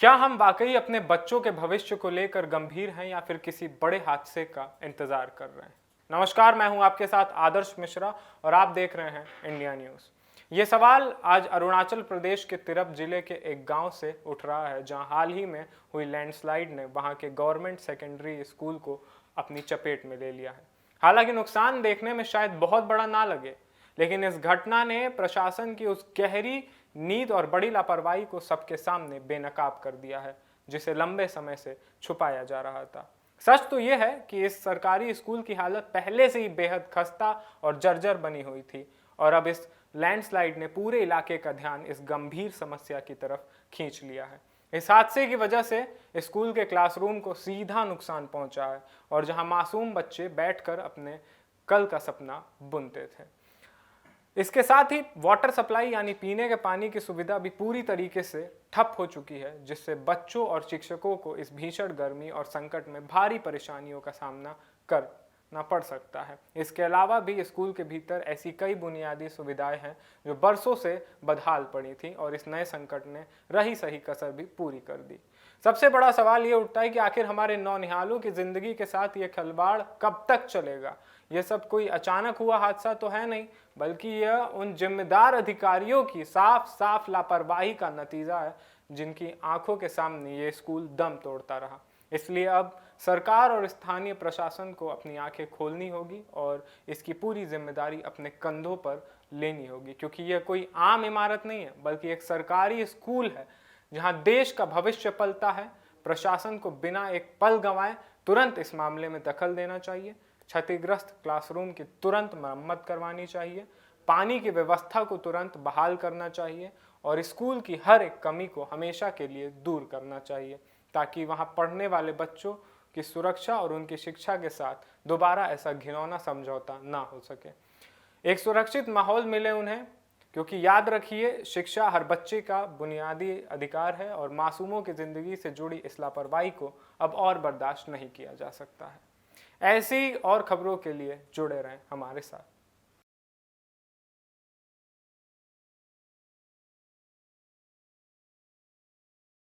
क्या हम वाकई अपने बच्चों के भविष्य को लेकर गंभीर हैं या फिर किसी बड़े हादसे का इंतजार कर रहे हैं? नमस्कार, मैं हूं आपके साथ आदर्श मिश्रा और आप देख रहे हैं इंडिया न्यूज। ये सवाल आज अरुणाचल प्रदेश के तिरप जिले के एक गांव से उठ रहा है, जहां हाल ही में हुई लैंडस्लाइड ने वहां के गवर्नमेंट सेकेंडरी स्कूल को अपनी चपेट में ले लिया है। हालांकि नुकसान देखने में शायद बहुत बड़ा ना लगे, लेकिन इस घटना ने प्रशासन की उस गहरी नींद और बड़ी लापरवाही को सबके सामने बेनकाब कर दिया है, जिसे लंबे समय से छुपाया जा रहा था। सच तो यह है कि इस सरकारी स्कूल की हालत पहले से ही बेहद खस्ता और जर्जर बनी हुई थी, और अब इस लैंडस्लाइड ने पूरे इलाके का ध्यान इस गंभीर समस्या की तरफ खींच लिया है। इस हादसे की वजह से स्कूल के क्लासरूम को सीधा नुकसान पहुंचा है, और जहां मासूम बच्चे बैठकर अपने कल का सपना बुनते थे। इसके साथ ही वाटर सप्लाई यानी पीने के पानी की सुविधा भी पूरी तरीके से ठप हो चुकी है, जिससे बच्चों और शिक्षकों को इस भीषण गर्मी और संकट में भारी परेशानियों का सामना करना पड़ सकता है। इसके अलावा भी स्कूल के भीतर ऐसी कई बुनियादी सुविधाएं हैं जो बरसों से बदहाल पड़ी थी, और इस नए संकट ने रही सही कसर भी पूरी कर दी। सबसे बड़ा सवाल ये उठता है कि आखिर हमारे नौनिहालों की जिंदगी के साथ ये खिलवाड़ कब तक चलेगा। यह सब कोई अचानक हुआ हादसा तो है नहीं, बल्कि यह उन जिम्मेदार अधिकारियों की साफ साफ लापरवाही का नतीजा है, जिनकी आंखों के सामने ये स्कूल दम तोड़ता रहा। इसलिए अब सरकार और स्थानीय प्रशासन को अपनी आंखें खोलनी होगी और इसकी पूरी जिम्मेदारी अपने कंधों पर लेनी होगी, क्योंकि यह कोई आम इमारत नहीं है, बल्कि एक सरकारी स्कूल है जहां देश का भविष्य पलता है। प्रशासन को बिना एक पल गंवाए तुरंत इस मामले में दखल देना चाहिए। क्षतिग्रस्त क्लासरूम की तुरंत मरम्मत करवानी चाहिए, पानी की व्यवस्था को तुरंत बहाल करना चाहिए, और स्कूल की हर एक कमी को हमेशा के लिए दूर करना चाहिए, ताकि वहां पढ़ने वाले बच्चों की सुरक्षा और उनकी शिक्षा के साथ दोबारा ऐसा घिनौना समझौता ना हो सके। एक सुरक्षित माहौल मिले उन्हें, क्योंकि याद रखिए, शिक्षा हर बच्चे का बुनियादी अधिकार है, और मासूमों की जिंदगी से जुड़ी इस लापरवाही को अब और बर्दाश्त नहीं किया जा सकता है। ऐसी और खबरों के लिए जुड़े रहें हमारे साथ।